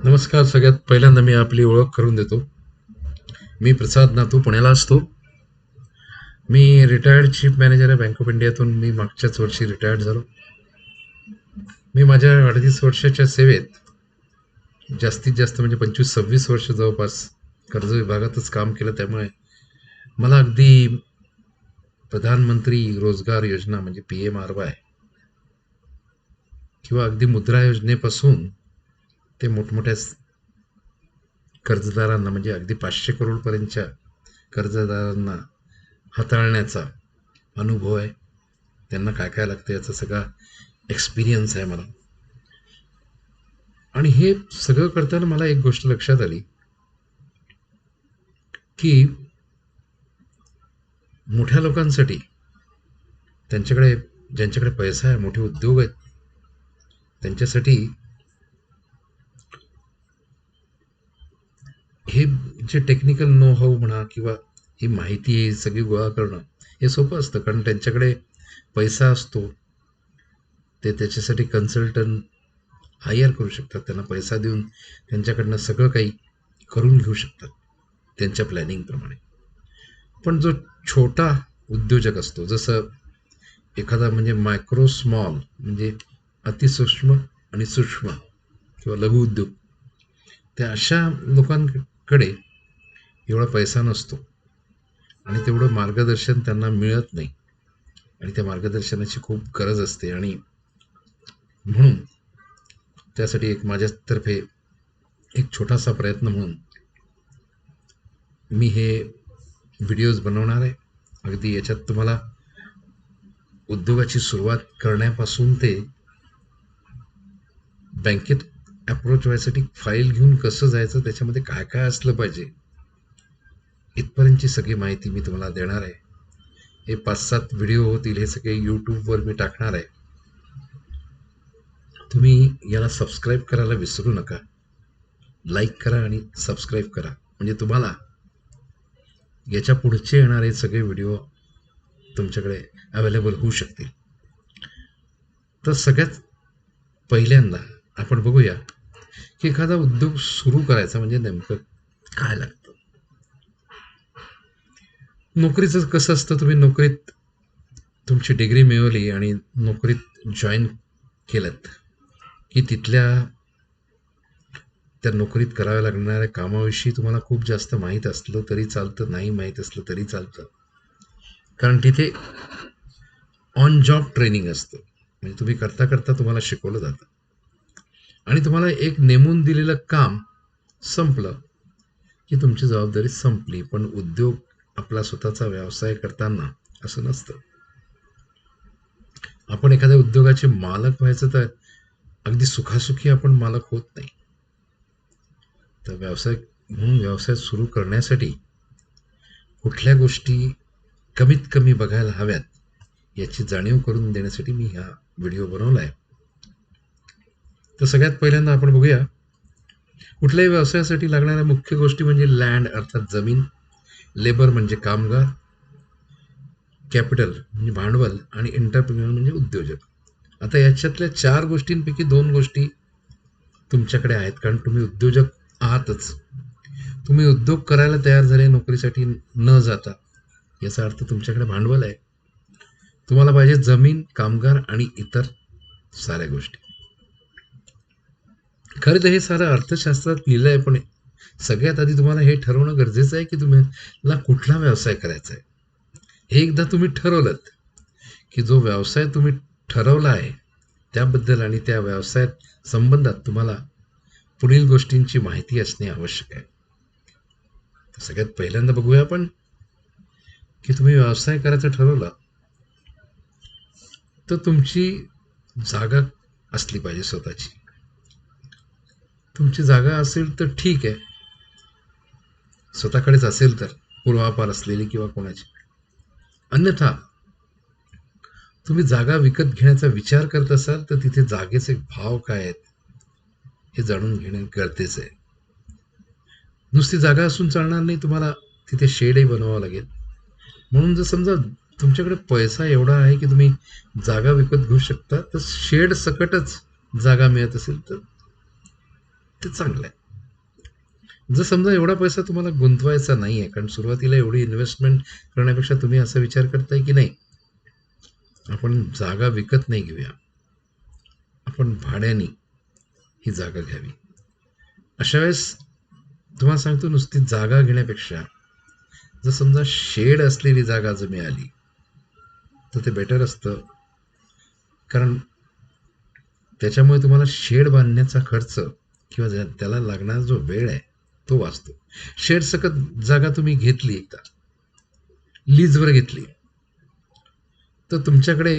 नमस्कार. सगळ्यात पहिल्यांदा मी आपली ओळख करून देतो. मी प्रसाद नातू, पुण्याला असतो. मी रिटायर्ड चीफ मॅनेजर आहे बँक ऑफ इंडियातून. मी मागच्याच वर्षी रिटायर्ड झालो. मी माझ्या 38 वर्षाच्या सेवेत जास्तीत जास्त म्हणजे 25-26 वर्ष जवळपास कर्ज विभागातच काम केलं. त्यामुळे मला अगदी प्रधानमंत्री रोजगार योजना म्हणजे PMRY किंवा अगदी मुद्रा योजनेपासून ते मोठमोठ्या कर्जदारांना म्हणजे अगदी 500 करोडपर्यंतच्या कर्जदारांना हाताळण्याचा अनुभव आहे. त्यांना काय काय लागतं याचा सगळा एक्सपिरियन्स आहे मला. आणि हे सगळं करताना मला एक गोष्ट लक्षात आली की मोठ्या लोकांसाठी, त्यांच्याकडे ज्यांच्याकडे पैसा आहे, मोठे उद्योग आहेत, त्यांच्यासाठी हे जे टेक्निकल नो हाऊ म्हणा किंवा ही माहिती आहे सगळी गोळा करणं हे सोपं असतं. कारण त्यांच्याकडे पैसा असतो. ते त्याच्यासाठी कन्सल्टंट हायर करू शकतात. त्यांना पैसा देऊन त्यांच्याकडनं सगळं काही करून घेऊ शकतात त्यांच्या प्लॅनिंगप्रमाणे. पण जो छोटा उद्योजक असतो, जसं एखादा म्हणजे मायक्रो स्मॉल म्हणजे अतिसूक्ष्म आणि सूक्ष्म किंवा लघु उद्योग, त्या अशा लोकांकडे एवढा पैसा नसतो आणि तेवढं मार्गदर्शन त्यांना मिळत नाही आणि त्या मार्गदर्शनाची खूप गरज असते. आणि म्हणून त्यासाठी एक माझ्यातर्फे एक छोटासा प्रयत्न म्हणून मी हे व्हिडिओज बनवणार आहे. अगदी याच्यात तुम्हाला उद्योगाची सुरुवात करण्यापासून ते बँकेत अप्रोच व्हायसाठी फाईल घेऊन कसं जायचं, त्याच्यामध्ये काय काय असलं पाहिजे, इथपर्यंतची सगळी माहिती मी तुम्हाला देणार आहे. हे 5-7 व्हिडिओ होतील. हे सगळे यूट्यूबवर मी टाकणार आहे. तुम्ही याला सबस्क्राईब करायला विसरू नका. लाईक करा आणि सबस्क्राईब करा, म्हणजे तुम्हाला याच्या पुढचे येणारे सगळे व्हिडिओ तुमच्याकडे अवेलेबल होऊ शकतील. तर सगळ्यात पहिल्यांदा आपण बघूया की एखादा उद्योग सुरू करायचा म्हणजे नेमकं काय लागतं. नोकरीचं कसं असतं, तुम्ही नोकरीत तुमची डिग्री मिळवली आणि नोकरीत जॉईन केलं की तिथल्या त्या नोकरीत कराव्या लागणाऱ्या कामाविषयी तुम्हाला खूप जास्त माहीत असलं तरी चालतं, नाही माहीत असलं तरी चालतं. कारण तिथे ऑन जॉब ट्रेनिंग असतं. म्हणजे तुम्ही करता करता तुम्हाला शिकवलं जातं आणि तुम्हाला एक नेमून दिलेलं काम संपलं की तुमची जबाबदारी संपली. पण उद्योग, आपला स्वतःचा व्यवसाय करताना असं नसतं. आपण एखाद्या उद्योगाचे मालक व्हायचं तर अगदी सुखासुखी आपण मालक होत नाही. तर व्यवसाय म्हणून व्यवसाय सुरू करण्यासाठी कुठल्या गोष्टी कमीत कमी बघायला हव्यात याची जाणीव करून देण्यासाठी मी हा व्हिडिओ बनवला आहे. तर सगळ्यात पहिल्यांदा आपण बघूया, कुठल्याही व्यवसायासाठी लागणाऱ्या मुख्य गोष्टी म्हणजे लँड अर्थात जमीन, लेबर म्हणजे कामगार, कॅपिटल म्हणजे भांडवल आणि एंटरप्रेन्युअर म्हणजे उद्योजक. आता याच्यातल्या 4 गोष्टींपैकी 2 गोष्टी तुमच्याकडे आहेत, कारण तुम्ही उद्योजक आहातच. तुम्ही उद्योग करायला तयार झाले नोकरीसाठी न जाता, याचा अर्थ तुमच्याकडे भांडवल आहे. तुम्हाला पाहिजे जमीन, कामगार आणि इतर साऱ्या गोष्टी. खरं तर हे सारं अर्थशास्त्रात लिहिलं आहे, पण सगळ्यात आधी तुम्हाला हे ठरवणं गरजेचं आहे की तुम्हाला कुठला व्यवसाय करायचा आहे. हे एकदा तुम्ही ठरवलं की जो व्यवसाय तुम्ही ठरवला आहे त्याबद्दल आणि त्या व्यवसायात संबंधात तुम्हाला पुढील गोष्टींची माहिती असणे आवश्यक आहे. तर सगळ्यात पहिल्यांदा बघूया आपण की तुम्ही व्यवसाय करायचं ठरवला तर तुमची जागा असली पाहिजे स्वतःची. तुमची जागा असेल तर ठीक आहे, स्वतःकडेच असेल तर पूर्वापार असलेली किंवा कोणाची. अन्यथा तुम्ही जागा विकत घेण्याचा विचार करत असाल तर तिथे जागेचे भाव काय आहेत हे जाणून घेणे गरजेचं आहे. नुसती जागा असून चालणार नाही, तुम्हाला तिथे शेडही बनवावं लागेल. म्हणून जर समजा तुमच्याकडे पैसा एवढा आहे की तुम्ही जागा विकत घेऊ शकता, तर शेड सकटच जागा मिळत असेल तर ते चांगलं आहे. जर समजा एवढा पैसा तुम्हाला गुंतवायचा नाहीये, कारण सुरुवातीला एवढी इन्व्हेस्टमेंट करण्यापेक्षा तुम्ही असा विचार करताय की नाही, आपण जागा विकत नाही घेऊया, आपण भाड्याने ही जागा घ्यावी. अशा वेळेस तुम्हाला सांगतो, नुसती जागा घेण्यापेक्षा जर समजा शेड असलेली जागा जर मिळाली तर ते बेटर असतं. कारण त्याच्यामुळे तुम्हाला शेड बांधण्याचा खर्च किंवा त्याला लागणारा जो वेळ आहे तो वाचतो. शेड सकट जागा तुम्ही घेतली, एकदा लीजवर घेतली, तर तुमच्याकडे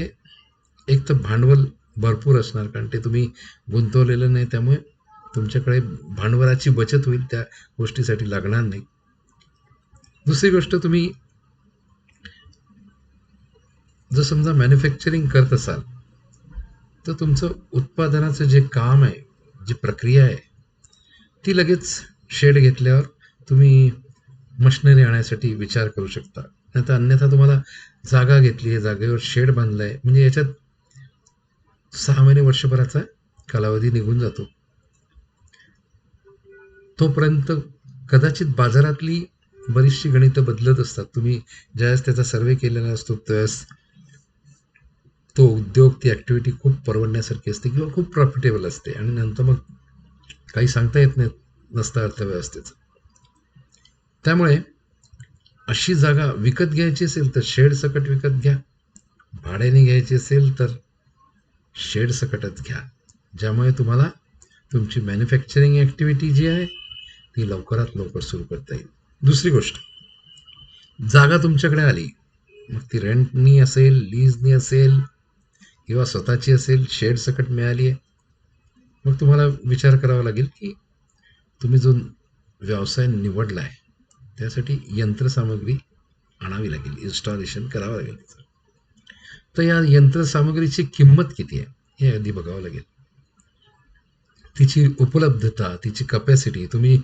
एक तर भांडवल भरपूर असणार, कारण ते तुम्ही गुंतवलेलं नाही, त्यामुळे तुमच्याकडे भांडवलाची बचत होईल, त्या गोष्टीसाठी लागणार नाही. दुसरी गोष्ट, तुम्ही जर समजा मॅन्युफॅक्चरिंग करत असाल तर तुमचं उत्पादनाचं जे काम आहे, जी प्रक्रिया आहे, ती लगेच शेड घेतल्यावर तुम्ही मशिनरी आणण्यासाठी विचार करू शकता. नाही तर अन्यथा तुम्हाला जागा घेतली आहे, जागेवर शेड बांधलाय, म्हणजे याच्यात 6 महिने वर्षभराचा कालावधी निघून जातो. तोपर्यंत कदाचित बाजारातली बरीचशी गणितं बदलत असतात. तुम्ही ज्यावेळेस त्याचा सर्वे केलेला असतो त्यावेळेस तो उद्योग, ती ॲक्टिव्हिटी खूप परवडण्यासारखी असते किंवा खूप प्रॉफिटेबल असते, आणि नंतर मग काही सांगता येत नाही नसतं अर्थव्यवस्थेचं. त्यामुळे अशी जागा विकत घ्यायची असेल तर शेड सकट विकत घ्या, भाड्याने घ्यायची असेल तर शेड सकटच घ्या, ज्यामुळे तुम्हाला तुमची मॅन्युफॅक्चरिंग ॲक्टिव्हिटी जी आहे ती लवकरात लवकर सुरू करता येईल. दुसरी गोष्ट, जागा तुमच्याकडे आली, मग ती रेंटनी असेल, लीजनी असेल किंवा स्वतःची असेल, शेड सकट मिळाली आहे, मग तुम्हाला विचार करावा लागेल की तुम्ही जो व्यवसाय निवडला आहे त्यासाठी यंत्रसामग्री आणावी लागेल, इन्स्टॉलेशन करावं लागेल. तर या यंत्रसामग्रीची किंमत किती आहे हे आधी बघावं लागेल. तिची उपलब्धता, तिची कपॅसिटी, तुम्ही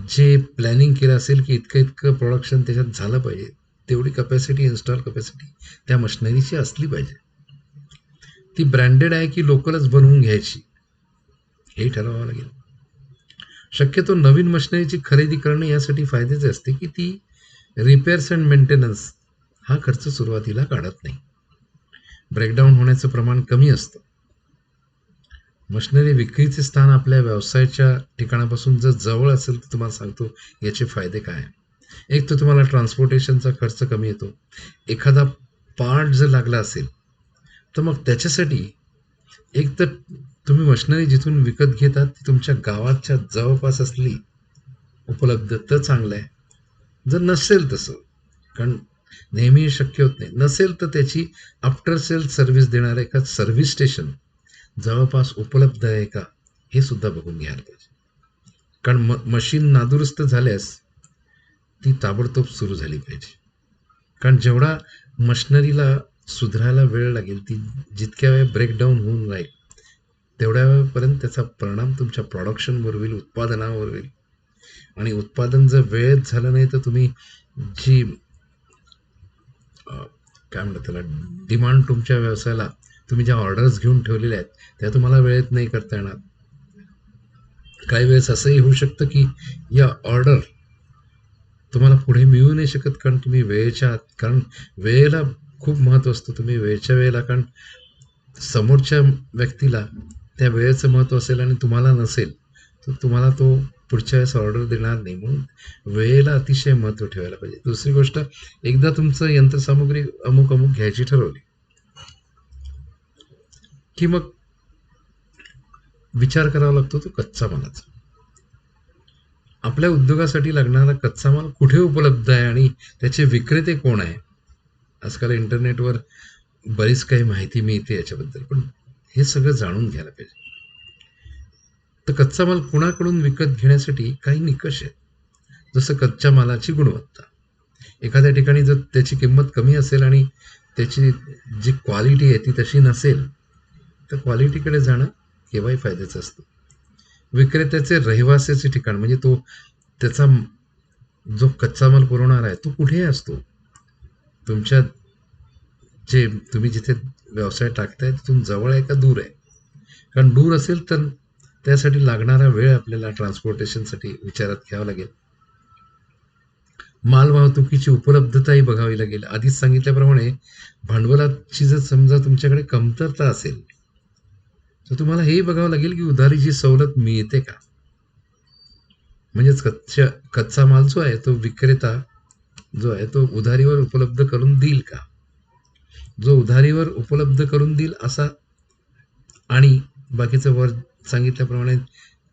जे प्लॅनिंग केलं असेल की इतकं इतकं प्रोडक्शन त्याच्यात झालं पाहिजे, तेवढी कपॅसिटी, इन्स्टॉल कपॅसिटी त्या मशिनरीची असली पाहिजे. ती ब्रँडेड आहे की लोकलच बनवून घ्यायची हे ठरवावं लागेल. शक्यतो नवीन मशिनरीची खरेदी करणं यासाठी फायद्याचे असते की ती रिपेअर्स अँड मेंटेनन्स हा खर्च सुरुवातीला काढत नाही, ब्रेकडाऊन होण्याचं प्रमाण कमी असतं. मशिनरी विक्रीचे स्थान आपल्या व्यवसायाच्या ठिकाणापासून जर जवळ असेल तर तुम्हाला सांगतो याचे फायदे काय आहे. एक तर तुम्हाला ट्रान्सपोर्टेशनचा खर्च कमी येतो. एखादा पार्ट जर लागला असेल तर मग त्याच्यासाठी एक तर तुम्ही मशिनरी जिथून विकत घेतात ती तुमच्या गावाच्या जवळपास असली उपलब्ध तर चांगलं आहे. जर नसेल तसं, कारण नेहमी शक्य होत नाही, नसेल तर त्याची आफ्टर सेल सर्व्हिस देणारं एका सर्व्हिस स्टेशन जवळपास उपलब्ध आहे का हे सुद्धा बघून घ्यायला पाहिजे. कारण मशीन नादुरुस्त झाल्यास ती ताबडतोब सुरू झाली पाहिजे. कारण जेवढा मशिनरीला सुधारायला वेळ लागेल, ती जितक्या वेळ ब्रेकडाऊन होऊन राहील तेवढ्या वेळपर्यंत त्याचा परिणाम तुमच्या प्रोडक्शनवर होईल, उत्पादनावर होईल. आणि उत्पादन जर वेळेत झालं नाही तर तुम्ही जी काय म्हणतात त्याला, डिमांड तुमच्या व्यवसायाला तुम्ही ज्या ऑर्डर्स घेऊन ठेवलेल्या आहेत त्या तुम्हाला वेळेत नाही करता येणार. काही वेळेस असंही होऊ शकतं की या ऑर्डर तुम्हाला पुढे मिळू नाही शकत, कारण तुम्ही वेळेच्या आत, कारण वेळेला खूप महत्त्व असतं. तुम्ही वेळच्या वेळेला, कारण समोरच्या व्यक्तीला त्या वेळेचं महत्त्व असेल आणि तुम्हाला नसेल तर तुम्हाला तो पुढच्या वेळेस ऑर्डर देणार नाही. म्हणून वेळेला अतिशय महत्त्व ठेवायला पाहिजे. दुसरी गोष्ट, एकदा तुमचं यंत्रसामुग्री अमुक अमुक घ्यायची ठरवली की मग विचार करावा लागतो तो कच्चा मालाचा. आपल्या उद्योगासाठी लागणारा कच्चा माल कुठे उपलब्ध आहे आणि त्याचे विक्रेते कोण आहे. आजकाल इंटरनेटवर बरीच काही माहिती मिळते याच्याबद्दल, पण हे सगळं जाणून घ्यायला पाहिजे. तर कच्चा माल कुणाकडून विकत घेण्यासाठी काही निकष आहेत. जसं कच्च्या मालाची गुणवत्ता, एखाद्या ठिकाणी जर त्याची किंमत कमी असेल आणि त्याची जी क्वालिटी आहे ती तशी नसेल तर क्वालिटीकडे जाणं केव्हाही फायद्याचं असतं. विक्रेत्याचे रहिवासाचे ठिकाण, म्हणजे तो त्याचा जो कच्चा माल पुरवणार आहे तो कुठेही असतो, तुमच्या जे तुम्ही जिथे व्यवसाय टाकताय तिथून जवळ आहे का दूर आहे. कारण दूर असेल तर त्यासाठी लागणारा वेळ आपल्याला ट्रान्सपोर्टेशनसाठी विचारात घ्यावा लागेल. मालवाहतुकीची उपलब्धताही बघावी लागेल. आधीच सांगितल्याप्रमाणे भांडवलाची जर समजा तुमच्याकडे कमतरता असेल, तर तुम्हाला हेही बघावं लागेल की उधारीची सवलत मिळते का? म्हणजेच कच्चा माल जो आहे तो विक्रेता जो आहे तो उधारीवर उपलब्ध करून देईल का? जो उधारीवर उपलब्ध करून देईल असा आणि बाकीचं वर सांगितल्याप्रमाणे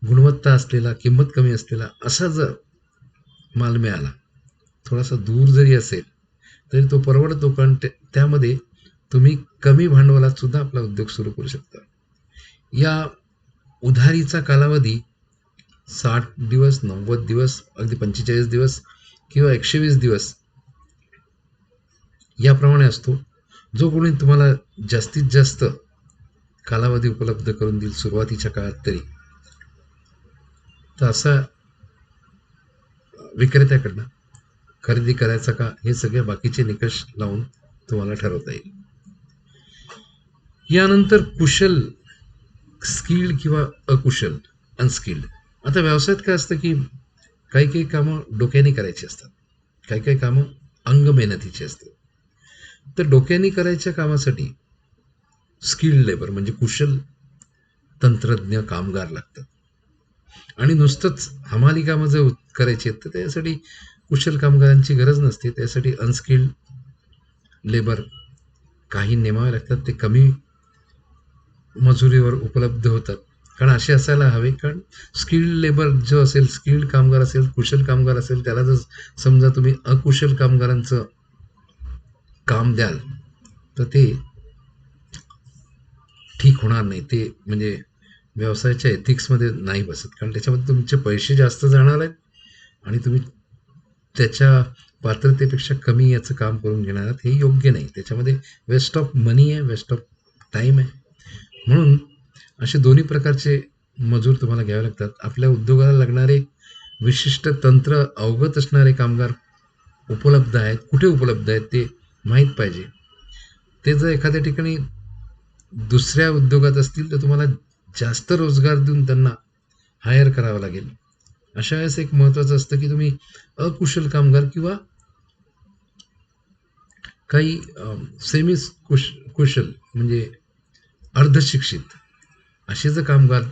गुणवत्ता असलेला, किंमत कमी असलेला असा जर माल मिळाला, थोडासा दूर जरी असेल तरी तो परवडतो, कारण त्यामध्ये तुम्ही कमी भांडवलात सुद्धा आपला उद्योग सुरू करू शकता. या उधारीचा कालावधी 60 दिवस, 90 दिवस, अगदी 45 दिवस किंवा 120 दिवस याप्रमाणे असतो. जो कोणी तुम्हाला जास्तीत जास्त कालावधी उपलब्ध करून देईल सुरुवातीच्या काळात तरी, तर असा विक्रेत्याकडनं खरेदी करायचा का, हे सगळे बाकीचे निकष लावून तुम्हाला ठरवता येईल. यानंतर कुशल, स्किल्ड किंवा अकुशल, अनस्किल्ड. आता व्यवसायात काय असतं की काही काही कामं डोक्याने करायची असतात, काही काही कामं अंग मेहनतीची असतात. तर डोक्याने करायच्या कामासाठी स्किल्ड लेबर म्हणजे कुशल तंत्रज्ञ कामगार लागतात. आणि नुसतंच हमाली कामं जर करायची आहेत तर त्यासाठी कुशल कामगारांची गरज नसते. त्यासाठी अनस्किल्ड लेबर काही नेमावे लागतात. ते कमी मजुरीवर उपलब्ध होतात, कारण असे असायला हवे. कारण स्किल्ड लेबर जो असेल, स्किल्ड कामगार असेल, कुशल कामगार असेल, त्याला जर समजा तुम्ही अकुशल कामगारांचं काम द्याल तर ते ठीक होणार नाही. ते म्हणजे व्यवसायाच्या एथिक्समध्ये नाही बसत, कारण त्याच्यामध्ये तुमचे पैसे जास्त जाणार आहेत आणि तुम्ही त्याच्या पात्रतेपेक्षा कमी याचं काम करून घेणार आहात. हे योग्य नाही. त्याच्यामध्ये वेस्ट ऑफ मनी आहे, वेस्ट ऑफ टाईम आहे. म्हणून असे दोन्ही प्रकारचे मजूर तुम्हाला घ्यावे लागतात. आपल्या उद्योगाला लागणारे विशिष्ट तंत्र अवगत असणारे कामगार उपलब्ध आहेत, कुठे उपलब्ध आहेत ते माहीत पाहिजे. ते जर एखाद्या ठिकाणी दुसऱ्या उद्योगात असतील तर तुम्हाला जास्त रोजगार देऊन त्यांना हायर करावं लागेल. अशा वेळेस एक महत्त्वाचं असतं की तुम्ही अकुशल कामगार किंवा काही सेमी कुशल म्हणजे अर्धशिक्षित असे जर कामगार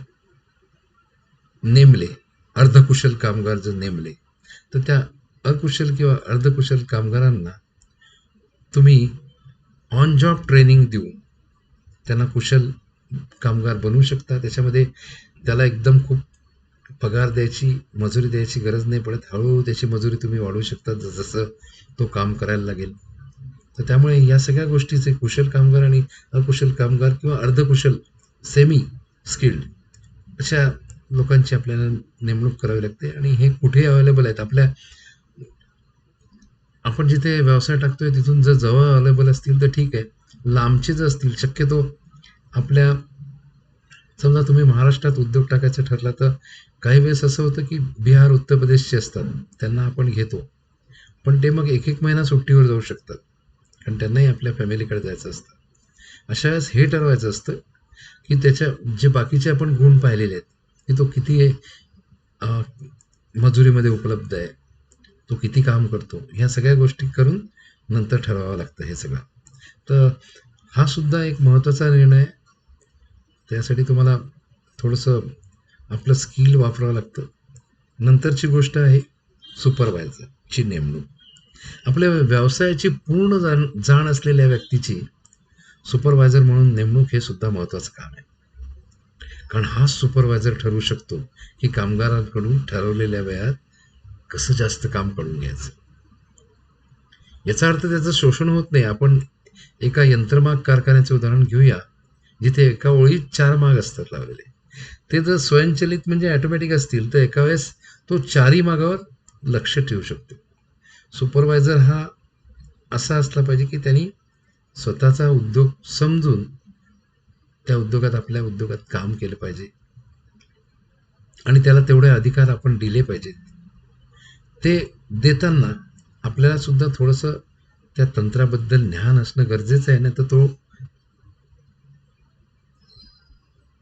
नेमले, अर्धकुशल कामगार जर नेमले, तर त्या अकुशल किंवा अर्धकुशल कामगारांना तुम्ही ऑन जॉब ट्रेनिंग देऊन त्यांना कुशल कामगार बनवू शकता. त्याच्यामध्ये त्याला एकदम खूप पगार द्यायची, मजुरी द्यायची गरज नाही पडत. हळूहळू त्याची मजुरी तुम्ही वाढवू शकता जसं तो काम करायला लागेल. तर त्यामुळे या सगळ्या गोष्टीचे कुशल कामगार आणि अकुशल कामगार किंवा अर्धकुशल, सेमी स्किल्ड अशा लोकांची आपल्याला नेमणूक करावी लागते. आणि हे कुठे अवेलेबल आहेत, आपण जिथे व्यवसाय टाकतोय तिथून जर जवळ अवेलेबल असतील तर ठीक आहे. लांबचे जर असतील, शक्यतो आपल्या समजा तुम्ही महाराष्ट्रात उद्योग टाकायचं ठरला तर काही वेळेस असं होतं की बिहार, उत्तर प्रदेशचे असतात, त्यांना आपण घेतो, पण ते मग एक एक महिना सुट्टीवर जाऊ शकतात, कारण त्यांनाही आपल्या फॅमिलीकडे जायचं असतं. अशा वेळेस हे ठरवायचं असतं की त्याच्या जे बाकीचे आपण गुण पाहिलेले आहेत की तो किती मजुरीमध्ये उपलब्ध आहे, तो किती काम करतो, ह्या सगळ्या गोष्टी करून नंतर ठरवावं लागतं हे सगळं. तर हा सुद्धा एक महत्त्वाचा निर्णय आहे. त्यासाठी तुम्हाला थोडंसं आपलं स्किल वापरावं लागतं. नंतरची गोष्ट आहे सुपरवायझरची नेमणूक. आपल्या व्यवसायाची पूर्ण जाण असलेल्या व्यक्तीची सुपरवायझर म्हणून नेमणूक हे सुद्धा महत्त्वाचं काम आहे. कारण हा सुपरवायझर ठरवू शकतो की कामगारांकडून ठरवलेल्या वेळात कसं जास्त काम करून घ्यायचं. याचा अर्थ त्याचं शोषण होत नाही. आपण एका यंत्रमाग कारखान्याचे उदाहरण घेऊया, जिथे एका ओळीत 4 माग असतात लावलेले. ते जर स्वयंचलित म्हणजे ऑटोमॅटिक असतील तर एका वेळेस तो 4ही मागावर लक्ष ठेवू शकतो. सुपरवायझर हा असा असला पाहिजे की त्यांनी स्वतःचा उद्योग समजून त्या उद्योगात, आपल्या उद्योगात काम केलं पाहिजे आणि त्याला तेवढे अधिकार आपण दिले पाहिजेत. ते देताना आपल्याला सुद्धा थोडंसं त्या तंत्राबद्दल ज्ञान असणं गरजेचं आहे. नाही तर तो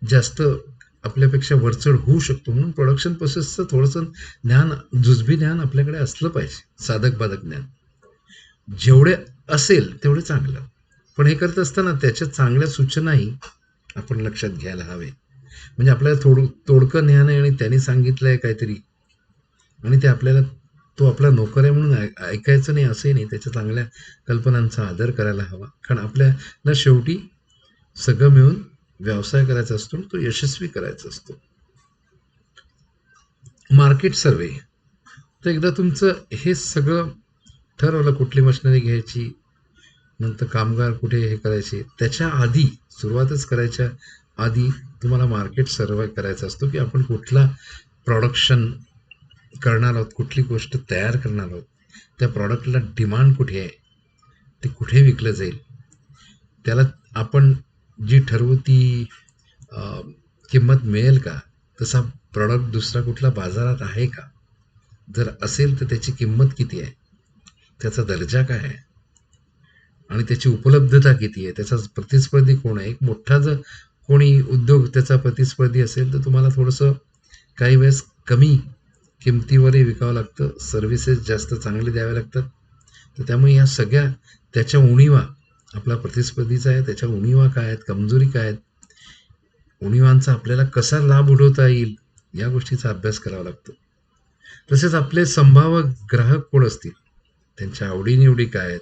जास्त आपल्यापेक्षा वरचढ होऊ शकतो. म्हणून प्रोडक्शन प्रोसेसचं थोडंसं ज्ञान, जुजबी ज्ञान आपल्याकडे असलं पाहिजे. साधक बाधक ज्ञान जेवढे असेल तेवढे चांगलं. पण हे करत असताना त्याच्या चांगल्या सूचनाही आपण लक्षात घ्यायला हवे. म्हणजे आपल्याला तोडकं ज्ञान आहे आणि त्यांनी सांगितलंय काहीतरी, आणि ते आपल्याला, तो आपला नोकर आहे म्हणून ऐकायचं नाही असंही नाही. त्याच्या चांगल्या कल्पनांचा आदर करायला हवा. कारण आपल्याला शेवटी सगळं मिळून व्यवसाय करायचा असतो आणि तो यशस्वी करायचा असतो. मार्केट सर्वे. तर एकदा तुमचं हे सगळं ठरवलं, कुठली मशिनरी घ्यायची, नंतर कामगार कुठे हे करायचे, त्याच्या आधी, सुरुवातच करायच्या आधी तुम्हाला मार्केट सर्वे करायचा असतो, की आपण कुठला प्रोडक्शन करणार आहोत, कुठली गोष्ट तयार करणार आहोत, त्या प्रॉडक्टला डिमांड कुठे आहे, ते कुठे विकलं जाईल, त्याला आपण जी ठरवू ती किंमत मिळेल का, तसा प्रॉडक्ट दुसरा कुठला बाजारात आहे का, जर असेल तर त्याची किंमत किती आहे, त्याचा दर्जा काय आहे आणि त्याची उपलब्धता किती आहे, त्याचा प्रतिस्पर्धी कोण आहे. एक मोठा जर कोणी उद्योग त्याचा प्रतिस्पर्धी असेल तर तुम्हाला थोडंसं काही वेळेस कमी किमतीवरही विकावं लागतं, सर्व्हिसेस जास्त चांगले द्यावे लागतात. तर त्यामुळे या सगळ्या त्याच्या उणीवा, आपला प्रतिस्पर्धीचा आहे त्याच्या उणीवा काय आहेत, कमजोरी काय आहेत, उणीवांचा आपल्याला कसा लाभ उठवता येईल, या गोष्टीचा अभ्यास करावा लागतो. तसेच आपले संभाव्य ग्राहक कोण असतील, त्यांच्या आवडीनिवडी काय आहेत,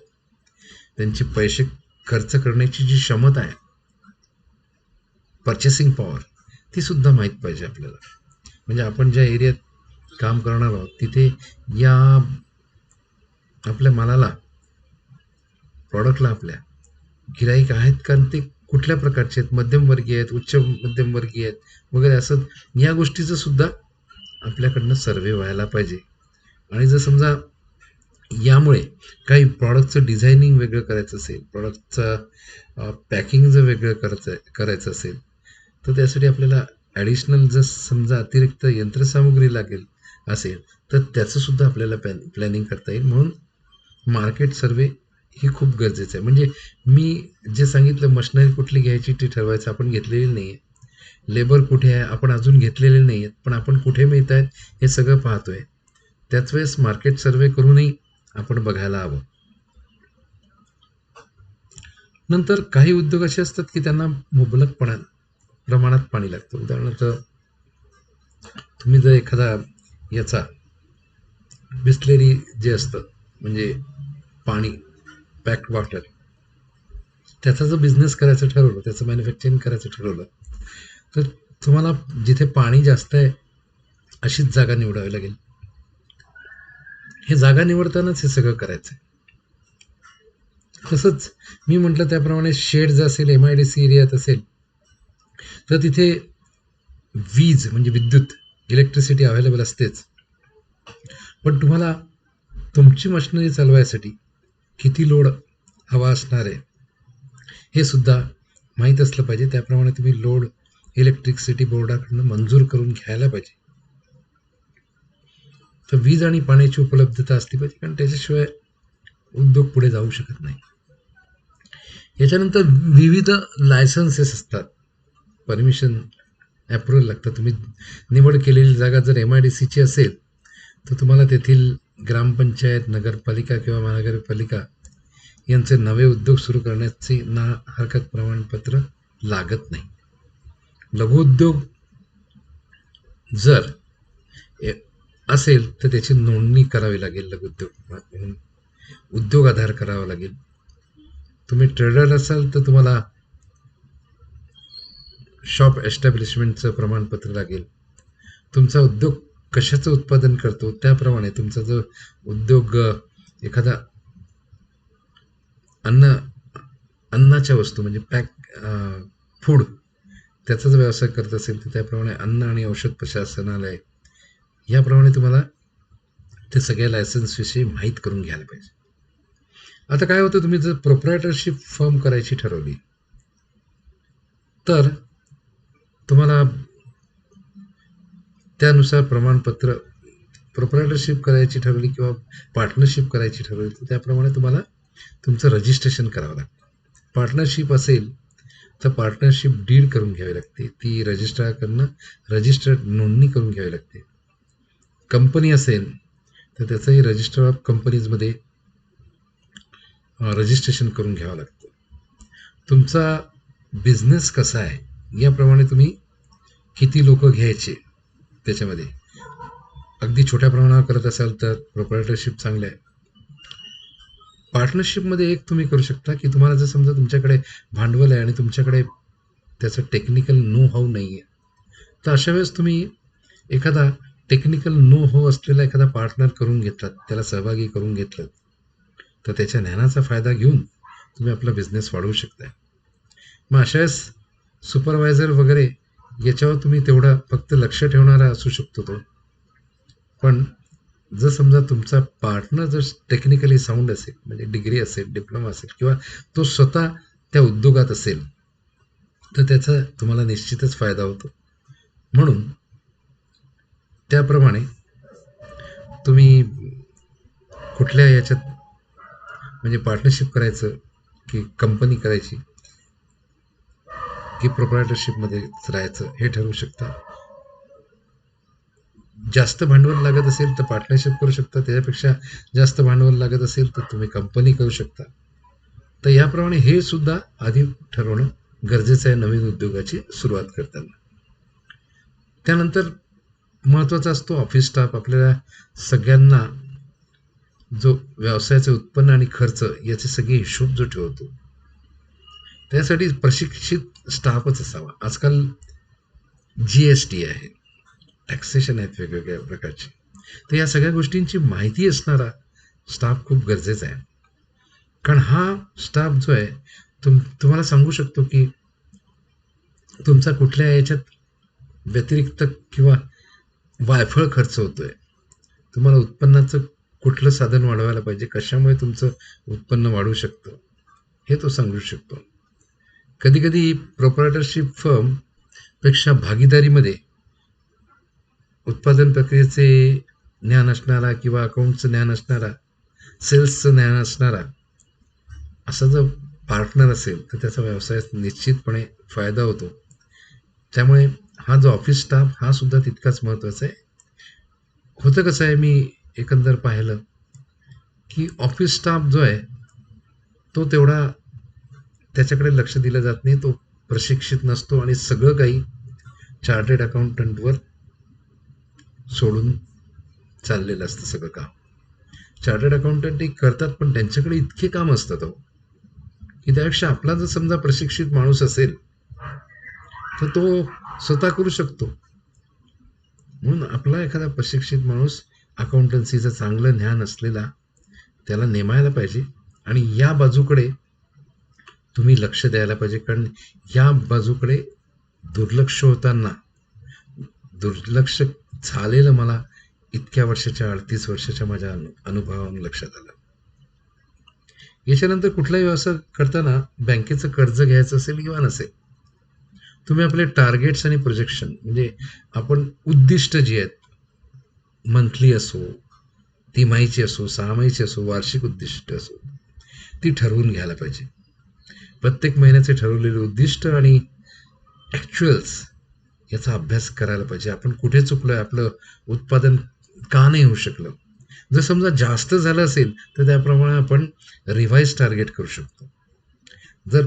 त्यांची पैसे खर्च करण्याची जी क्षमता आहे, पर्चेसिंग पॉवर, ती सुद्धा माहीत पाहिजे आपल्याला. म्हणजे आपण ज्या एरियात काम करणार आहोत तिथे या आपल्या मालाला, प्रॉडक्टला आपल्या गिराईक आहेत का, ते कुठल्या प्रकारचे आहेत, मध्यमवर्गीय आहेत, उच्च मध्यमवर्गीय आहेत वगैरे, असं या गोष्टीचं सुद्धा आपल्याकडनं सर्वे व्हायला पाहिजे. आणि जर समजा यामुळे काही प्रॉडक्टचं डिझायनिंग वेगळं करायचं असेल, प्रॉडक्टचं पॅकिंग जर वेगळं करायचं असेल, तर त्यासाठी आपल्याला ॲडिशनल जर समजा अतिरिक्त यंत्रसामुग्री लागेल असेल, तर त्याचं सुद्धा आपल्याला प्लॅनिंग करता येईल. म्हणून मार्केट सर्वे ही खूप गरजेचं आहे. म्हणजे मी जे सांगितलं, मशिनरी कुठली घ्यायची ती ठरवायचं, आपण घेतलेली नाही आहे. लेबर कुठे आहे आपण अजून घेतलेले नाही आहेत, पण आपण कुठे मिळत आहेत हे सगळं पाहतोय. त्याच वेळेस मार्केट सर्वे करूनही आपण बघायला हवं. नंतर काही उद्योग असे असतात की त्यांना मुबलक प्रमाणात पाणी लागतं. उदाहरणार्थ, तुम्ही जर एखादा याचा बिस्लेरी जे असतं, म्हणजे पाणी, पॅक्ड वॉटर, त्याचा जर बिझनेस करायचं ठरवलं, त्याचं मॅन्युफॅक्चरिंग करायचं ठरवलं, तर तुम्हाला जिथे पाणी जास्त आहे अशीच जागा निवडावी लागेल. हे जागा निवडतानाच हे सगळं करायचं आहे. तसंच मी म्हटलं त्याप्रमाणे शेड जर असेल, MIDC एरियात असेल, तर तिथे वीज म्हणजे विद्युत, इलेक्ट्रिसिटी अवेलेबल असतेच. पण तुम्हाला तुमची मशिनरी चालवायसाठी किती लोड हवा असणार आहे हे सुद्धा माहीत असलं पाहिजे. त्याप्रमाणे तुम्ही लोड इलेक्ट्रिसिटी बोर्डाकडनं मंजूर करून घ्यायला पाहिजे. तर वीज आणि पाण्याची उपलब्धता असली पाहिजे, कारण त्याच्याशिवाय उद्योग पुढे जाऊ शकत नाही. याच्यानंतर विविध लायसन्सेस असतात, परमिशन, अप्रुव्हल लागतं. तुम्ही निवड केलेली जागा जर MIDCची असेल तर तुम्हाला तेथील ग्रामपंचायत, नगरपालिका किंवा महानगरपालिका यांचे नवे उद्योग सुरू करण्याचे ना हरकत प्रमाणपत्र लागत नाही. लघुउद्योग जर असेल तर त्याची नोंदणी करावी लागेल, लघुउद्योग म्हणून उद्योग आधार करावा लागेल. तुम्ही ट्रेडर असाल तर तुम्हाला शॉप एस्टॅब्लिशमेंटचं प्रमाणपत्र लागेल. तुमचा उद्योग कशाचं उत्पादन करतो त्याप्रमाणे तुमचा जो उद्योग एखादा अन्नाच्या वस्तू म्हणजे फूड, त्याचा जर व्यवसाय करत असेल तर त्याप्रमाणे अन्न आणि औषध प्रशासनालय, याप्रमाणे तुम्हाला ते सगळ्या लायसन्सविषयी माहीत करून घ्यायला पाहिजे. आता काय होतं, तुम्ही जर प्रोप्रायटरशिप फर्म करायची ठरवली तर तुम्हाला त्यानुसार प्रमाणपत्र, प्रोप्रायटरशिप करायची ठरवली किंवा पार्टनरशिप करायची ठरवली तर त्याप्रमाणे तुम्हाला तुमचं रजिस्ट्रेशन करावं लागतं. पार्टनरशिप असेल तर पार्टनरशिप डीड करून घ्यावी लागते, ती रजिस्टर्ड नोंदणी करून घ्यावी लागते. कंपनी असेल तर त्याचंही रजिस्टर ऑफ कंपनीजमध्ये रजिस्ट्रेशन करून घ्यावं लागतं. तुमचा बिझनेस कसा आहे याप्रमाणे तुम्ही किती लोक घ्यायचे त्याच्यामध्ये. अगदी छोट्या प्रमाणावर करत असाल तर प्रोप्रायटरशिप चांगलं आहे. पार्टनरशिपमध्ये एक तुम्ही करू शकता की तुम्हाला जर समजा तुमच्याकडे भांडवल आहे आणि तुमच्याकडे त्याचं टेक्निकल नो हाऊ नाही आहे, तर अशा वेळेस तुम्ही एखादा टेक्निकल नो हाऊ असलेला एखादा पार्टनर करून घेतलात, त्याला सहभागी करून घेतलं, तर त्याच्या ज्ञानाचा फायदा घेऊन तुम्ही आपला बिझनेस वाढवू शकताय. मग अशा वेळेस सुपरवायझर वगैरे याच्यावर तुम्ही तेवढा फक्त लक्ष ठेवणारा असू शकतो तो. पण जर समजा तुमचा पार्टनर जर टेक्निकली साऊंड असेल, म्हणजे डिग्री असेल, डिप्लोमा असेल, किंवा तो स्वतः त्या उद्योगात असेल, तर त्याचा तुम्हाला निश्चितच फायदा होतो. म्हणून त्याप्रमाणे तुम्ही कुठल्या याच्यात म्हणजे पार्टनरशिप करायचं की कंपनी करायची की प्रोप्रायटरशिपमध्ये राहायचं हे ठरवू शकता. जास्त भांडवल लागत असेल तर पार्टनरशिप करू शकता, त्याच्यापेक्षा जास्त भांडवल लागत असेल तर तुम्ही कंपनी करू शकता. तर याप्रमाणे हे सुद्धा आधी ठरवणं गरजेचं आहे नवीन उद्योगाची सुरुवात करताना. त्यानंतर महत्त्वाचा असतो ऑफिस स्टाफ. आपल्याला सगळ्यांना जो व्यवसायाचे उत्पन्न आणि खर्च याचे सगळे हिशोब जो ठेवतो, त्यासाठी प्रशिक्षित स्टाफच असावा. आजकाल GST आहे, टॅक्सेशन आहेत वेगवेगळ्या प्रकारचे, तर या सगळ्या गोष्टींची माहिती असणारा स्टाफ खूप गरजेचा आहे. कारण हा स्टाफ जो आहे तुम्हाला सांगू शकतो की तुमचा कुठल्या याच्यात व्यतिरिक्त किंवा वायफळ खर्च होतोय, तुम्हाला उत्पन्नाचं कुठलं साधन वाढवायला पाहिजे, कशामुळे तुमचं उत्पन्न वाढू शकतं हे तो सांगू शकतो. कधी कधी प्रोप्रायटरशिप फर्म पेक्षा भागीदारीमध्ये उत्पादन प्रक्रियेचे ज्ञान असणारा किंवा अकाउंटचं ज्ञान असणारा, सेल्सचं ज्ञान असणारा असा जर पार्टनर असेल तर त्याचा व्यवसायात निश्चितपणे फायदा होतो. त्यामुळे हा जो ऑफिस स्टाफ हा सुद्धा तितकाच महत्त्वाचा आहे. होतं कसं आहे, मी एकंदर पाहिलं की ऑफिस स्टाफ जो आहे तो तेवढा त्याच्याकडे लक्ष दिलं जात नाही, तो प्रशिक्षित नसतो आणि सगळं काही चार्टर्ड अकाउंटंटवर सोडून चाललेलं असतं सगळं काम. चार्टर्ड अकाउंटंट करतात पण त्यांच्याकडे इतके काम असतात की त्यापेक्षा आपला जर समजा प्रशिक्षित माणूस असेल तर तो स्वतः करू शकतो. म्हणून आपला एखादा प्रशिक्षित माणूस अकाउंटन्सीचं चांगलं ज्ञान असलेला त्याला नेमायला पाहिजे आणि या बाजूकडे तुम्ही लक्ष द्यायला पाहिजे. कारण या बाजूकडे दुर्लक्ष झालेलं मला इतक्या वर्षाच्या 38 वर्षाच्या माझ्या अनुभवावरून लक्षात आलं. याच्यानंतर कुठलाही व्यवसाय करताना बँकेचं कर्ज घ्यायचं असेल किंवा नसेल, तुम्ही आपले टार्गेट्स आणि प्रोजेक्शन म्हणजे आपण उद्दिष्ट जी आहेत, मंथली असो, तिमाहीची असो, 6 महिन्याची असो, वार्षिक उद्दिष्ट असो, ती ठरवून घ्यायला पाहिजे. प्रत्येक महिन्याचे ठरवलेले उद्दिष्ट आणि ॲक्च्युअल्स याचा अभ्यास करायला पाहिजे. आपण कुठे चुकलोय, आपलं उत्पादन का नाही होऊ शकलं. जर समजा जास्त झालं असेल तर त्याप्रमाणे आपण रिवाइज टार्गेट करू शकतो. जर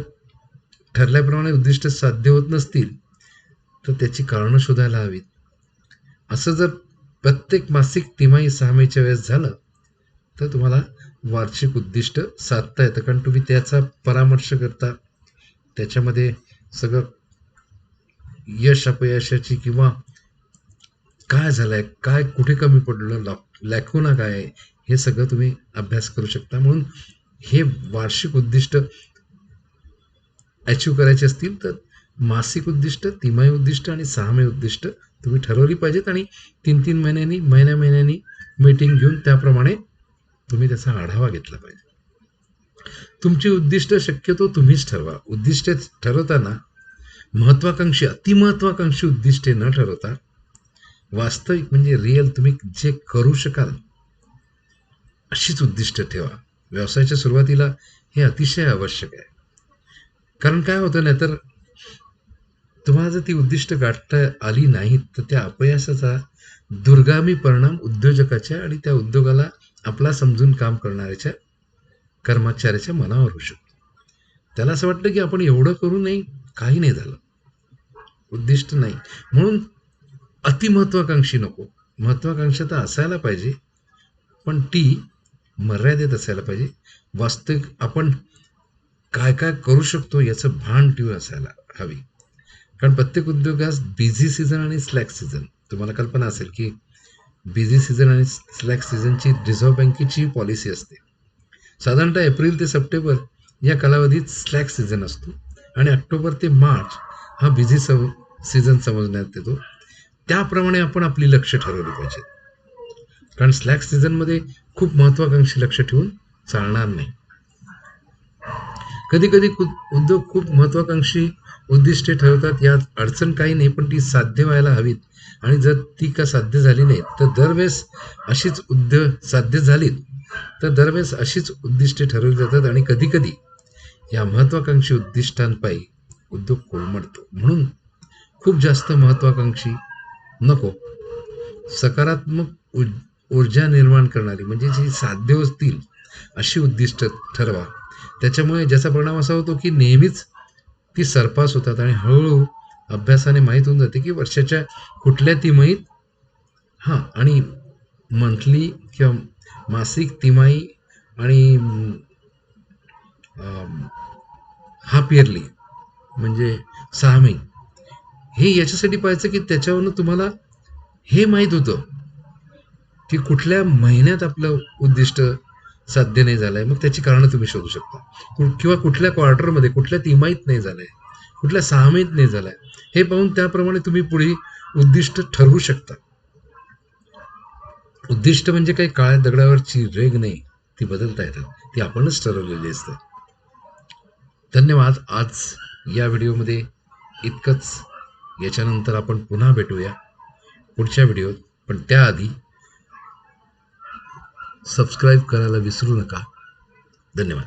ठरल्याप्रमाणे उद्दिष्ट साध्य होत नसतील तर त्याची कारणं शोधायला हवीत. असं जर प्रत्येक मासिक, तिमाही, 6 महिन्याच्या वेळेस झालं तर तुम्हाला वार्षिक उद्दिष्ट साधता येतं. कारण तुम्ही त्याचा परामर्श करता, त्याच्यामध्ये सगळं यश अपयशाची किंवा काय झालंय, काय कुठे कमी पडलं, लॅकुना काय आहे, हे सगळं तुम्ही अभ्यास करू शकता. म्हणून हे वार्षिक उद्दिष्ट अचीव करायचे असतील तर मासिक उद्दिष्ट, तिमाही उद्दिष्ट आणि 6 महिने उद्दिष्ट तुम्ही ठरवली पाहिजेत आणि 3-3 महिन्यांनी, महिन्यानी मीटिंग घेऊन त्याप्रमाणे तुम्ही त्याचा आढावा घेतला पाहिजे. तुमची उद्दिष्ट शक्यतो तुम्हीच ठरवा. उद्दिष्ट ठरवताना महत्वाकांक्षी, अतिमहत्वाकांक्षी उद्दिष्टे न ठरवता वास्तविक म्हणजे रिअल तुम्ही जे करू शकाल अशीच उद्दिष्ट ठेवा. व्यवसायाच्या सुरुवातीला हे अतिशय आवश्यक आहे. कारण काय होतं, नाहीतर तुम्हाला जर ती उद्दिष्ट गाठता आली नाहीत, तर त्या अपयशाचा दुर्गामी परिणाम उद्योजकाच्या आणि त्या उद्योगाला आपला समजून काम करणाऱ्याच्या कर्मचाऱ्याच्या मनावर होऊ शकतो. त्याला असं वाटतं की आपण एवढं करू नये, काही नाही झालं, उद्दिष्ट नाही. म्हणून अतिमहत्वाकांक्षी नको. महत्वाकांक्षा तर असायला पाहिजे, पण ती मर्यादित असायला पाहिजे. वास्तविक आपण काय काय करू शकतो याचं भान ठेवून असायला हवी. कारण प्रत्येक उद्योगास बिझी सीझन आणि स्लॅक सीझन, तुम्हाला कल्पना असेल की बिझी सीझन आणि स्लॅक सीझनची रिझर्व्ह बँकेची पॉलिसी असते. साधारणतः एप्रिल ते सप्टेंबर या कालावधीत स्लॅक सीझन असतो आणि ऑक्टोबर ते मार्च हा बिझी सीझन समजण्यात येतो. त्याप्रमाणे आपण आपली लक्ष ठरवली पाहिजेत. कारण स्लॅक सीझनमध्ये खूप महत्वाकांक्षी लक्ष ठेवून चालणार नाही. कधी कधी उद्योग खूप महत्वाकांक्षी उद्दिष्टे ठरवतात, यात अडचण काही नाही, पण ती साध्य व्हायला हवीत. आणि जर ती का साध्य झाली नाही, तर दरवेळेस अशीच साध्य झालीत तर दरवेळेस अशीच उद्दिष्टे ठरवली जातात आणि कधी कधी या महत्वाकांक्षी उद्दिष्टांपायी उद्योग कोलमडतो. म्हणून खूप जास्त महत्वाकांक्षी नको. सकारात्मक ऊर्जा निर्माण करणारी, म्हणजे जी साध्य होतील अशी उद्दिष्ट ठरवा. त्याच्यामुळे ज्याचा परिणाम असा होतो की नेहमीच ती सरपास होतात आणि हळूहळू अभ्यासाने माहीत होऊन जाते की वर्षाच्या कुठल्या तिमाहीत आणि मंथली किंवा मासिक, तिमाही आणि हाफ इयरली म्हणजे 6 महिने, हे याच्यासाठी पाहायचं की त्याच्यावरून तुम्हाला हे माहीत होतं की कुठल्या महिन्यात आपलं उद्दिष्ट साध्य नाही झालंय. मग त्याची कारणं तुम्ही शोधू शकता, किंवा कुठल्या क्वार्टरमध्ये, कुठल्या तिमाहीत नाही झालंय, कुठल्या 6 महिन्यात नाही झालंय, हे पाहून त्याप्रमाणे तुम्ही पुढे उद्दिष्ट ठरवू शकता. उद्दिष्ट म्हणजे काही काळ्या दगडावरची रेघ नाही, ती बदलता येतात, ती आपणच ठरवलेली असते. धन्यवाद. आज या व्हिडिओमध्ये इतकंच. याच्यानंतर आपण पुन्हा भेटूया पुढच्या व्हिडिओत, पण त्याआधी सबस्क्राईब करायला विसरू नका. धन्यवाद.